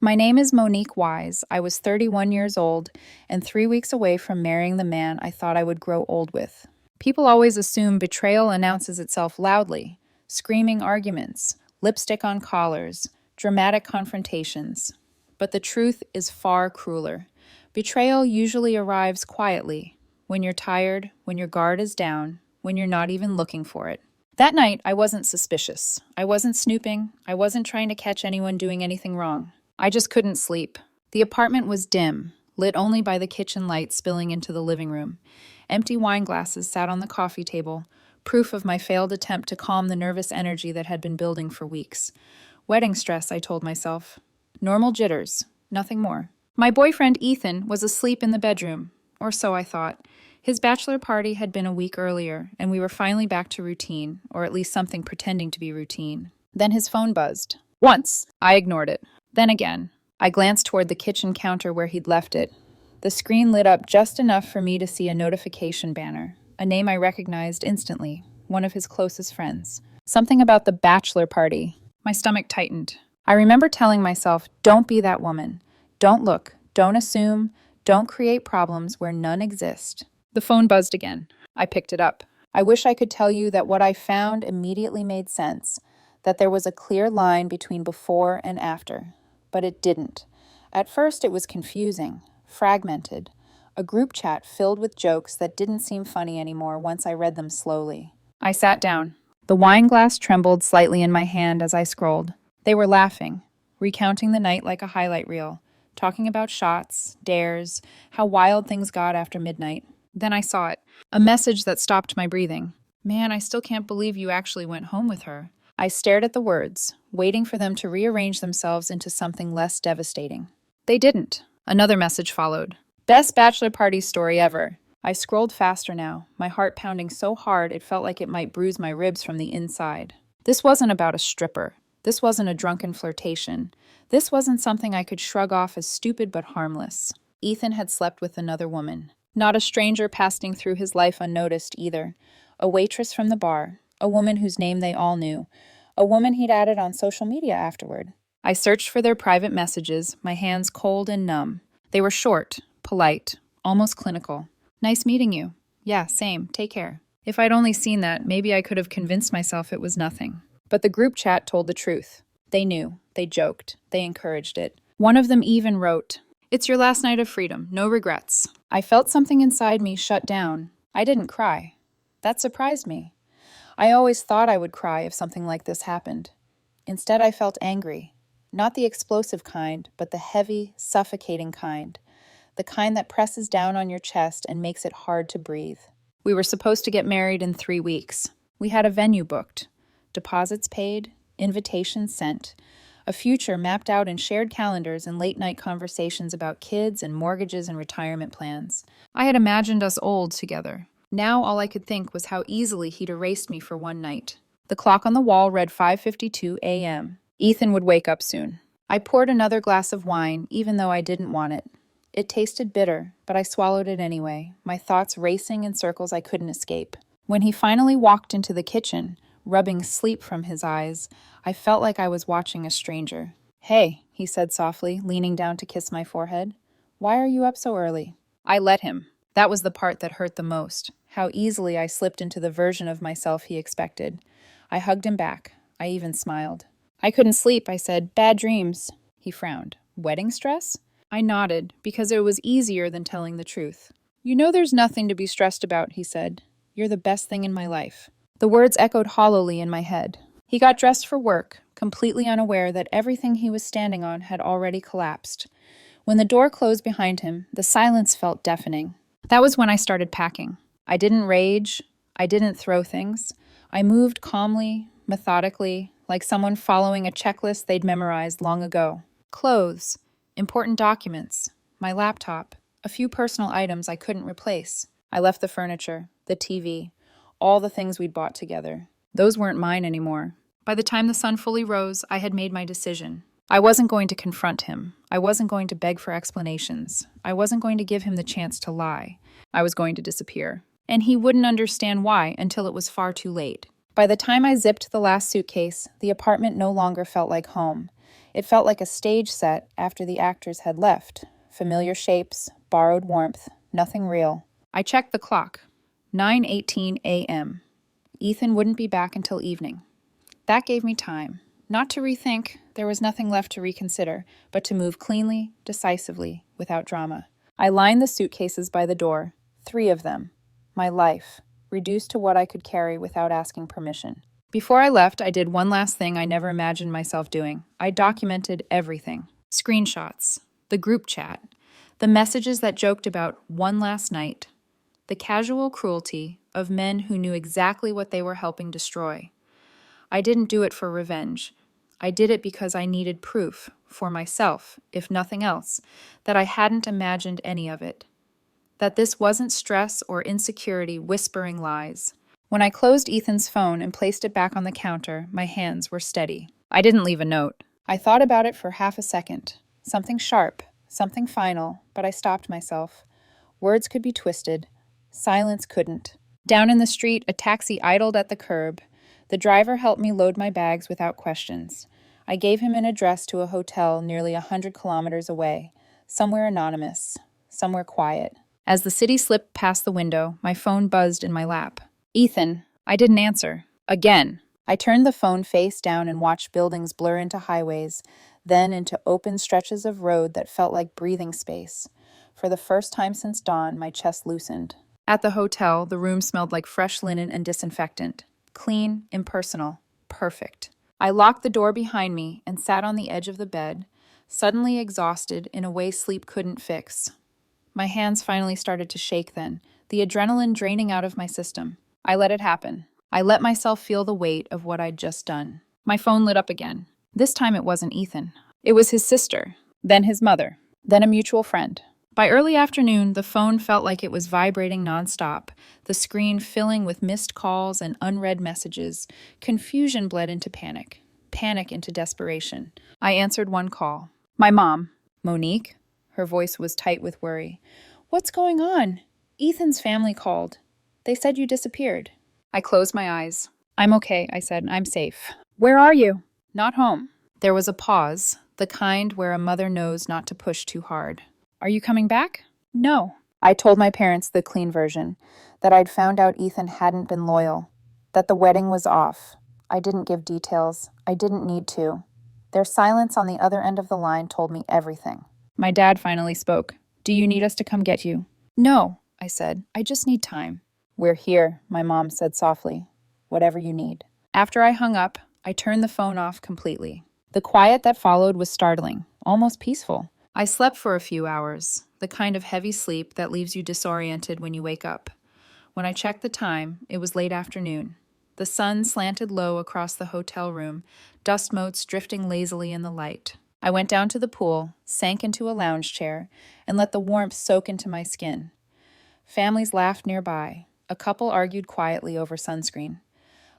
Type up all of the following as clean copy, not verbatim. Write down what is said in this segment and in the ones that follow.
My name is Monique Wise. I was 31 years old and 3 weeks away from marrying the man I thought I would grow old with. People always assume betrayal announces itself loudly: screaming arguments, lipstick on collars, dramatic confrontations. But the truth is far crueler. Betrayal usually arrives quietly, when you're tired, when your guard is down, when you're not even looking for it. That night, I wasn't suspicious. I wasn't snooping. I wasn't trying to catch anyone doing anything wrong. I just couldn't sleep. The apartment was dim, lit only by the kitchen light spilling into the living room. Empty wine glasses sat on the coffee table, proof of my failed attempt to calm the nervous energy that had been building for weeks. Wedding stress, I told myself. Normal jitters, nothing more. My boyfriend Ethan was asleep in the bedroom, or so I thought. His bachelor party had been a week earlier, and we were finally back to routine, or at least something pretending to be routine. Then his phone buzzed. Once, I ignored it. Then again, I glanced toward the kitchen counter where he'd left it. The screen lit up just enough for me to see a notification banner, a name I recognized instantly, one of his closest friends. Something about the bachelor party. My stomach tightened. I remember telling myself, don't be that woman. Don't look, don't assume, don't create problems where none exist. The phone buzzed again. I picked it up. I wish I could tell you that what I found immediately made sense, that there was a clear line between before and after. But it didn't. At first, it was confusing, fragmented, a group chat filled with jokes that didn't seem funny anymore once I read them slowly. I sat down. The wine glass trembled slightly in my hand as I scrolled. They were laughing, recounting the night like a highlight reel, talking about shots, dares, how wild things got after midnight. Then I saw it, a message that stopped my breathing. Man, I still can't believe you actually went home with her. I stared at the words, waiting for them to rearrange themselves into something less devastating. They didn't. Another message followed. Best bachelor party story ever. I scrolled faster now, my heart pounding so hard it felt like it might bruise my ribs from the inside. This wasn't about a stripper. This wasn't a drunken flirtation. This wasn't something I could shrug off as stupid but harmless. Ethan had slept with another woman. Not a stranger passing through his life unnoticed either. A waitress from the bar. A woman whose name they all knew. A woman he'd added on social media afterward. I searched for their private messages, my hands cold and numb. They were short, polite, almost clinical. Nice meeting you. Yeah, same. Take care. If I'd only seen that, maybe I could have convinced myself it was nothing. But the group chat told the truth. They knew. They joked. They encouraged it. One of them even wrote, "It's your last night of freedom. No regrets." I felt something inside me shut down. I didn't cry. That surprised me. I always thought I would cry if something like this happened. Instead, I felt angry. Not the explosive kind, but the heavy, suffocating kind. The kind that presses down on your chest and makes it hard to breathe. We were supposed to get married in 3 weeks. We had a venue booked. Deposits paid, invitations sent. A future mapped out in shared calendars and late-night conversations about kids and mortgages and retirement plans. I had imagined us old together. Now all I could think was how easily he'd erased me for one night. The clock on the wall read 5:52 a.m. Ethan would wake up soon. I poured another glass of wine, even though I didn't want it. It tasted bitter, but I swallowed it anyway, my thoughts racing in circles I couldn't escape. When he finally walked into the kitchen, rubbing sleep from his eyes, I felt like I was watching a stranger. "Hey," he said softly, leaning down to kiss my forehead. "Why are you up so early?" I let him. That was the part that hurt the most. How easily I slipped into the version of myself he expected. I hugged him back. I even smiled. "I couldn't sleep," I said. "Bad dreams." He frowned. "Wedding stress?" I nodded, because it was easier than telling the truth. "You know there's nothing to be stressed about," he said. "You're the best thing in my life." The words echoed hollowly in my head. He got dressed for work, completely unaware that everything he was standing on had already collapsed. When the door closed behind him, the silence felt deafening. That was when I started packing. I didn't rage. I didn't throw things. I moved calmly, methodically, like someone following a checklist they'd memorized long ago. Clothes, important documents, my laptop, a few personal items I couldn't replace. I left the furniture, the TV, all the things we'd bought together. Those weren't mine anymore. By the time the sun fully rose, I had made my decision. I wasn't going to confront him. I wasn't going to beg for explanations. I wasn't going to give him the chance to lie. I was going to disappear. And he wouldn't understand why until it was far too late. By the time I zipped the last suitcase, the apartment no longer felt like home. It felt like a stage set after the actors had left. Familiar shapes, borrowed warmth, nothing real. I checked the clock. 9:18 a.m. Ethan wouldn't be back until evening. That gave me time. Not to rethink, there was nothing left to reconsider, but to move cleanly, decisively, without drama. I lined the suitcases by the door, 3 of them. My life, reduced to what I could carry without asking permission. Before I left, I did one last thing I never imagined myself doing. I documented everything. Screenshots, the group chat, the messages that joked about one last night, the casual cruelty of men who knew exactly what they were helping destroy. I didn't do it for revenge. I did it because I needed proof, for myself, if nothing else, that I hadn't imagined any of it. That this wasn't stress or insecurity whispering lies. When I closed Ethan's phone and placed it back on the counter, my hands were steady. I didn't leave a note. I thought about it for half a second. Something sharp, something final, but I stopped myself. Words could be twisted. Silence couldn't. Down in the street, a taxi idled at the curb. The driver helped me load my bags without questions. I gave him an address to a hotel nearly 100 kilometers away, somewhere anonymous, somewhere quiet. As the city slipped past the window, my phone buzzed in my lap. Ethan, I didn't answer. Again. I turned the phone face down and watched buildings blur into highways, then into open stretches of road that felt like breathing space. For the first time since dawn, my chest loosened. At the hotel, the room smelled like fresh linen and disinfectant. Clean, impersonal, perfect. I locked the door behind me and sat on the edge of the bed, suddenly exhausted in a way sleep couldn't fix. My hands finally started to shake then, the adrenaline draining out of my system. I let it happen. I let myself feel the weight of what I'd just done. My phone lit up again. This time it wasn't Ethan. It was his sister, then his mother, then a mutual friend. By early afternoon, the phone felt like it was vibrating nonstop, the screen filling with missed calls and unread messages. Confusion bled into panic, panic into desperation. I answered one call. My mom. Monique? Her voice was tight with worry. What's going on? Ethan's family called. They said you disappeared. I closed my eyes. I'm okay, I said. I'm safe. Where are you? Not home. There was a pause, the kind where a mother knows not to push too hard. Are you coming back? No. I told my parents the clean version, that I'd found out Ethan hadn't been loyal, that the wedding was off. I didn't give details. I didn't need to. Their silence on the other end of the line told me everything. My dad finally spoke. Do you need us to come get you? No, I said. I just need time. We're here, my mom said softly. Whatever you need. After I hung up, I turned the phone off completely. The quiet that followed was startling, almost peaceful. I slept for a few hours, the kind of heavy sleep that leaves you disoriented when you wake up. When I checked the time, it was late afternoon. The sun slanted low across the hotel room, dust motes drifting lazily in the light. I went down to the pool, sank into a lounge chair, and let the warmth soak into my skin. Families laughed nearby. A couple argued quietly over sunscreen.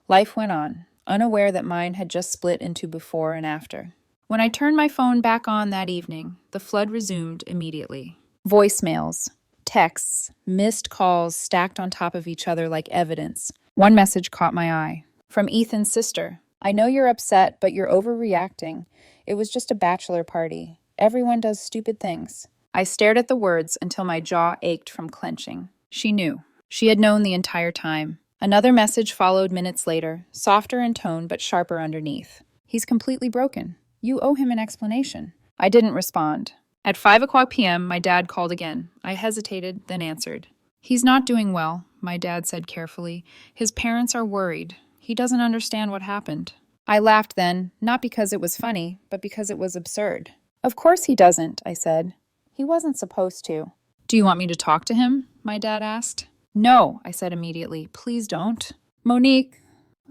Life went on, unaware that mine had just split into before and after. When I turned my phone back on that evening, the flood resumed immediately. Voicemails, texts, missed calls stacked on top of each other like evidence. One message caught my eye. From Ethan's sister. I know you're upset, but you're overreacting. It was just a bachelor party. Everyone does stupid things. I stared at the words until my jaw ached from clenching. She knew. She had known the entire time. Another message followed minutes later, softer in tone but sharper underneath. He's completely broken. You owe him an explanation. I didn't respond. At 5:00 p.m., my dad called again. I hesitated, then answered. He's not doing well, my dad said carefully. His parents are worried. He doesn't understand what happened. I laughed then, not because it was funny, but because it was absurd. Of course he doesn't, I said. He wasn't supposed to. Do you want me to talk to him? My dad asked. No, I said immediately. Please don't. Monique,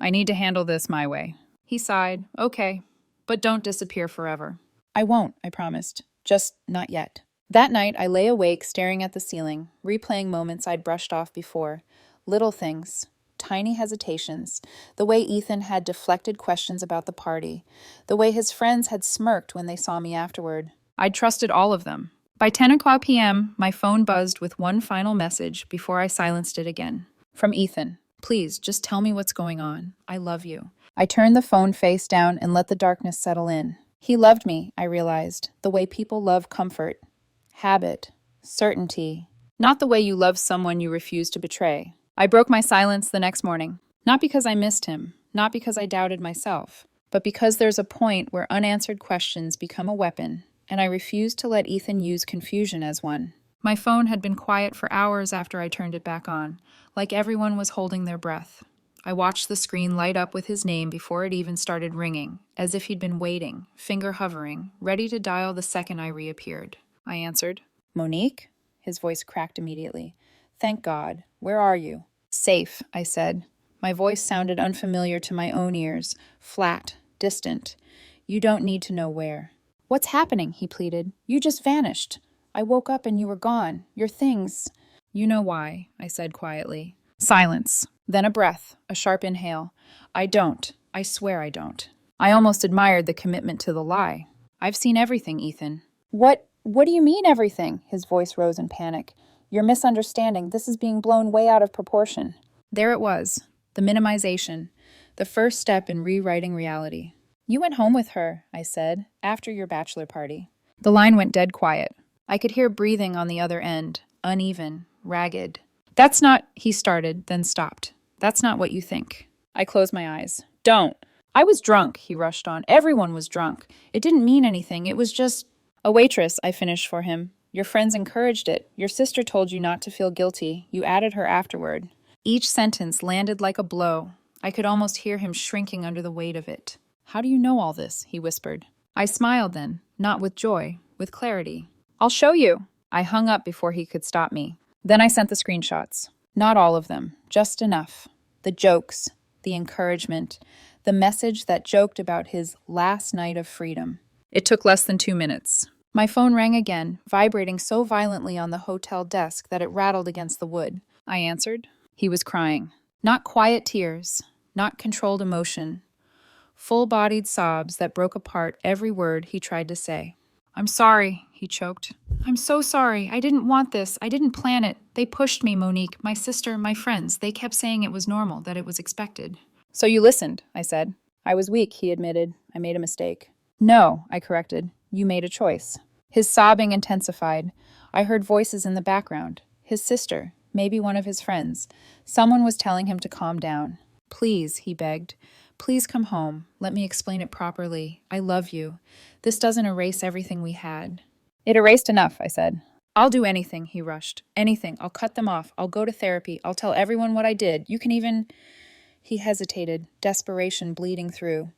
I need to handle this my way. He sighed. Okay. But don't disappear forever. I won't, I promised. Just not yet. That night, I lay awake staring at the ceiling, replaying moments I'd brushed off before. Little things, tiny hesitations, the way Ethan had deflected questions about the party, the way his friends had smirked when they saw me afterward. I'd trusted all of them. By 10:00 p.m., my phone buzzed with one final message before I silenced it again. From Ethan. Please, just tell me what's going on. I love you. I turned the phone face down and let the darkness settle in. He loved me, I realized, the way people love comfort, habit, certainty, not the way you love someone you refuse to betray. I broke my silence the next morning, not because I missed him, not because I doubted myself, but because there's a point where unanswered questions become a weapon, and I refused to let Ethan use confusion as one. My phone had been quiet for hours after I turned it back on, like everyone was holding their breath. I watched the screen light up with his name before it even started ringing, as if he'd been waiting, finger hovering, ready to dial the second I reappeared. I answered. Monique? His voice cracked immediately. Thank God. Where are you? Safe, I said. My voice sounded unfamiliar to my own ears, flat, distant. You don't need to know where. What's happening? He pleaded. You just vanished. I woke up and you were gone. Your things. You know why, I said quietly. Silence. Then a breath, a sharp inhale. I don't. I swear I don't. I almost admired the commitment to the lie. I've seen everything, Ethan. What do you mean everything? His voice rose in panic. You're misunderstanding. This is being blown way out of proportion. There it was. The minimization. The first step in rewriting reality. You went home with her, I said, after your bachelor party. The line went dead quiet. I could hear breathing on the other end, uneven, ragged. That's not, he started, then stopped. That's not what you think. I closed my eyes. Don't. I was drunk, he rushed on. Everyone was drunk. It didn't mean anything. It was just a waitress, I finished for him. Your friends encouraged it. Your sister told you not to feel guilty. You added her afterward. Each sentence landed like a blow. I could almost hear him shrinking under the weight of it. How do you know all this? He whispered. I smiled then, not with joy, with clarity. I'll show you. I hung up before he could stop me. Then I sent the screenshots. Not all of them, just enough. The jokes, the encouragement, the message that joked about his last night of freedom. It took less than 2 minutes. My phone rang again, vibrating so violently on the hotel desk that it rattled against the wood. I answered. He was crying. Not quiet tears, not controlled emotion. Full-bodied sobs that broke apart every word he tried to say. I'm sorry, he choked. I'm so sorry. I didn't want this. I didn't plan it. They pushed me, Monique, my sister, my friends. They kept saying it was normal, that it was expected. So you listened, I said. I was weak, he admitted. I made a mistake. No, I corrected. You made a choice. His sobbing intensified. I heard voices in the background. His sister, maybe one of his friends. Someone was telling him to calm down. Please, he begged. Please come home. Let me explain it properly. I love you. This doesn't erase everything we had. It erased enough, I said. I'll do anything, he rushed. Anything. I'll cut them off. I'll go to therapy. I'll tell everyone what I did. You can even... He hesitated, desperation bleeding through.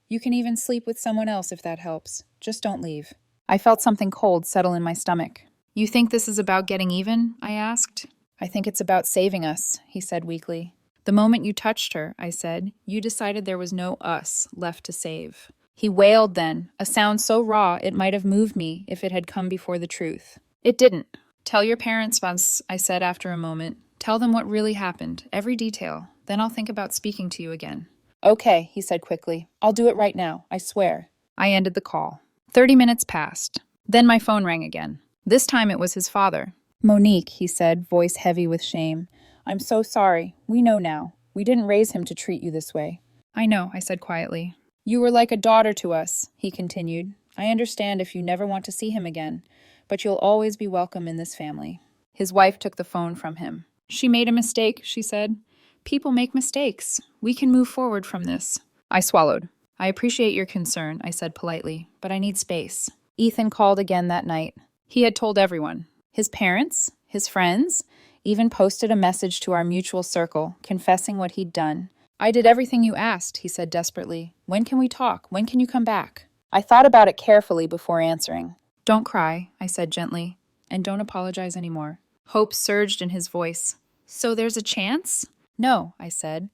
You can even sleep with someone else if that helps. Just don't leave. I felt something cold settle in my stomach. You think this is about getting even? I asked. I think it's about saving us, he said weakly. The moment you touched her, I said, you decided there was no us left to save. He wailed then, a sound so raw it might have moved me if it had come before the truth. It didn't. Tell your parents, Vance, I said after a moment. Tell them what really happened, every detail. Then I'll think about speaking to you again. Okay, he said quickly. I'll do it right now, I swear. I ended the call. 30 minutes passed. Then my phone rang again. This time it was his father. Monique, he said, voice heavy with shame. I'm so sorry. We know now. We didn't raise him to treat you this way. I know, I said quietly. You were like a daughter to us, he continued. I understand if you never want to see him again, but you'll always be welcome in this family. His wife took the phone from him. She made a mistake, she said. People make mistakes. We can move forward from this. I swallowed. I appreciate your concern, I said politely, but I need space. Ethan called again that night. He had told everyone. His parents, his friends, even posted a message to our mutual circle, confessing what he'd done. I did everything you asked, he said desperately. When can we talk? When can you come back? I thought about it carefully before answering. Don't cry, I said gently, and don't apologize anymore. Hope surged in his voice. So there's a chance? No, I said.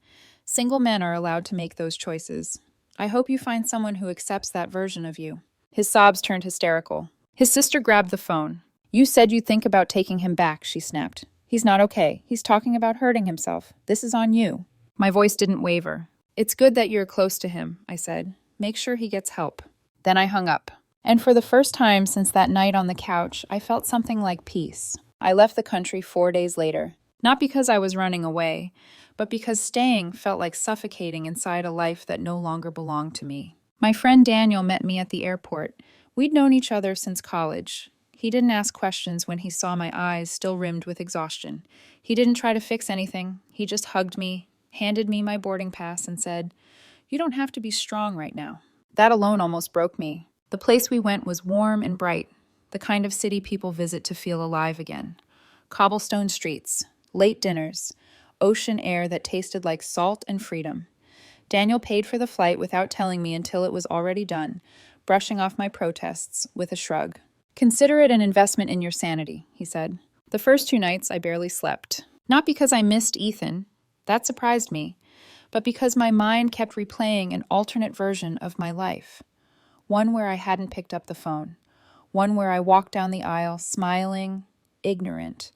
Single men are allowed to make those choices. I hope you find someone who accepts that version of you. His sobs turned hysterical. His sister grabbed the phone. You said you'd think about taking him back, she snapped. He's not okay. He's talking about hurting himself. This is on you. My voice didn't waver. It's good that you're close to him, I said. Make sure he gets help. Then I hung up. And for the first time since that night on the couch, I felt something like peace. I left the country 4 days later. Not because I was running away, but because staying felt like suffocating inside a life that no longer belonged to me. My friend Daniel met me at the airport. We'd known each other since college. He didn't ask questions when he saw my eyes still rimmed with exhaustion. He didn't try to fix anything. He just hugged me, handed me my boarding pass, and said, "You don't have to be strong right now." That alone almost broke me. The place we went was warm and bright, the kind of city people visit to feel alive again. Cobblestone streets, late dinners, ocean air that tasted like salt and freedom. Daniel paid for the flight without telling me until it was already done, brushing off my protests with a shrug. "Consider it an investment in your sanity," he said. The first 2 nights I barely slept. Not because I missed Ethan, that surprised me, but because my mind kept replaying an alternate version of my life. One where I hadn't picked up the phone. One where I walked down the aisle, smiling, ignorant,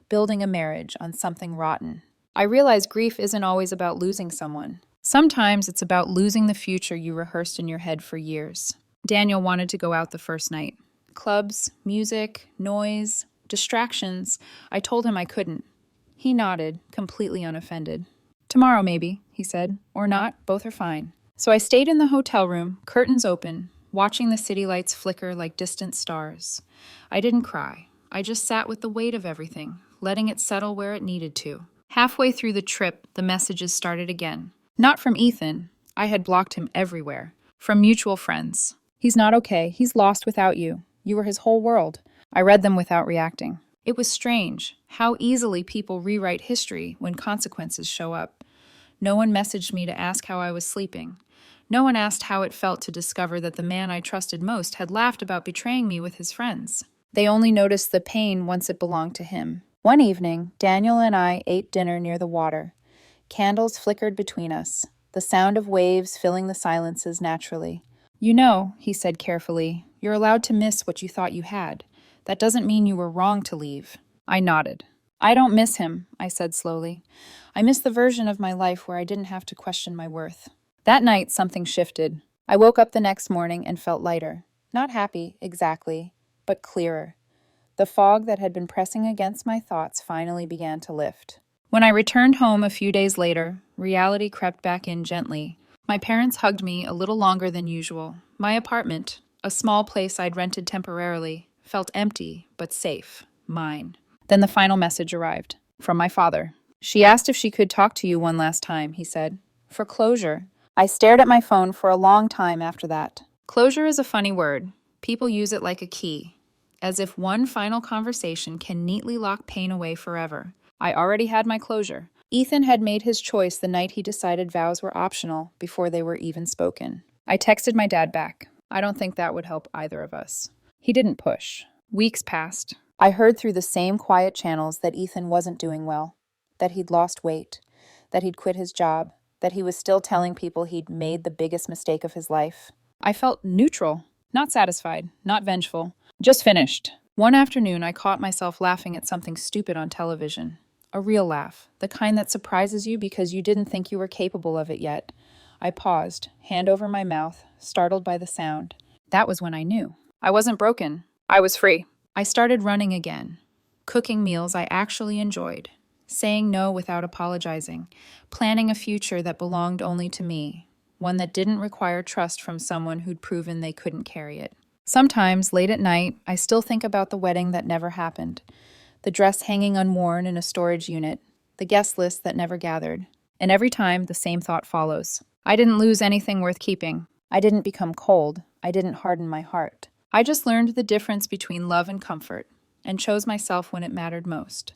building a marriage on something rotten. I realize grief isn't always about losing someone. Sometimes it's about losing the future you rehearsed in your head for years. Daniel wanted to go out the first night. Clubs, music, noise, distractions. I told him I couldn't. He nodded, completely unoffended. "Tomorrow, maybe," he said. "Or not, both are fine." So I stayed in the hotel room, curtains open, watching the city lights flicker like distant stars. I didn't cry. I just sat with the weight of everything, letting it settle where it needed to. Halfway through the trip, the messages started again. Not from Ethan. I had blocked him everywhere. From mutual friends. "He's not okay. He's lost without you. You were his whole world." I read them without reacting. It was strange how easily people rewrite history when consequences show up. No one messaged me to ask how I was sleeping. No one asked how it felt to discover that the man I trusted most had laughed about betraying me with his friends. They only noticed the pain once it belonged to him. One evening, Daniel and I ate dinner near the water. Candles flickered between us, the sound of waves filling the silences naturally. "You know," he said carefully, "you're allowed to miss what you thought you had. That doesn't mean you were wrong to leave." I nodded. "I don't miss him," I said slowly. "I miss the version of my life where I didn't have to question my worth." That night, something shifted. I woke up the next morning and felt lighter. Not happy, exactly, but clearer. The fog that had been pressing against my thoughts finally began to lift. When I returned home a few days later, reality crept back in gently. My parents hugged me a little longer than usual. My apartment, a small place I'd rented temporarily, felt empty but safe. Mine. Then the final message arrived. From my father. "She asked if she could talk to you one last time," he said. "For closure." I stared at my phone for a long time after that. Closure is a funny word. People use it like a key, as if one final conversation can neatly lock pain away forever. I already had my closure. Ethan had made his choice the night he decided vows were optional before they were even spoken. I texted my dad back. I don't think that would help either of us. He didn't push. Weeks passed. I heard through the same quiet channels that Ethan wasn't doing well, that he'd lost weight, that he'd quit his job, that he was still telling people he'd made the biggest mistake of his life. I felt neutral, not satisfied, not vengeful, just finished. One afternoon, I caught myself laughing at something stupid on television. A real laugh, the kind that surprises you because you didn't think you were capable of it yet. I paused, hand over my mouth, startled by the sound. That was when I knew. I wasn't broken. I was free. I started running again, cooking meals I actually enjoyed, saying no without apologizing, planning a future that belonged only to me, one that didn't require trust from someone who'd proven they couldn't carry it. Sometimes, late at night, I still think about the wedding that never happened, the dress hanging unworn in a storage unit, the guest list that never gathered. And every time, the same thought follows. I didn't lose anything worth keeping. I didn't become cold. I didn't harden my heart. I just learned the difference between love and comfort, and chose myself when it mattered most.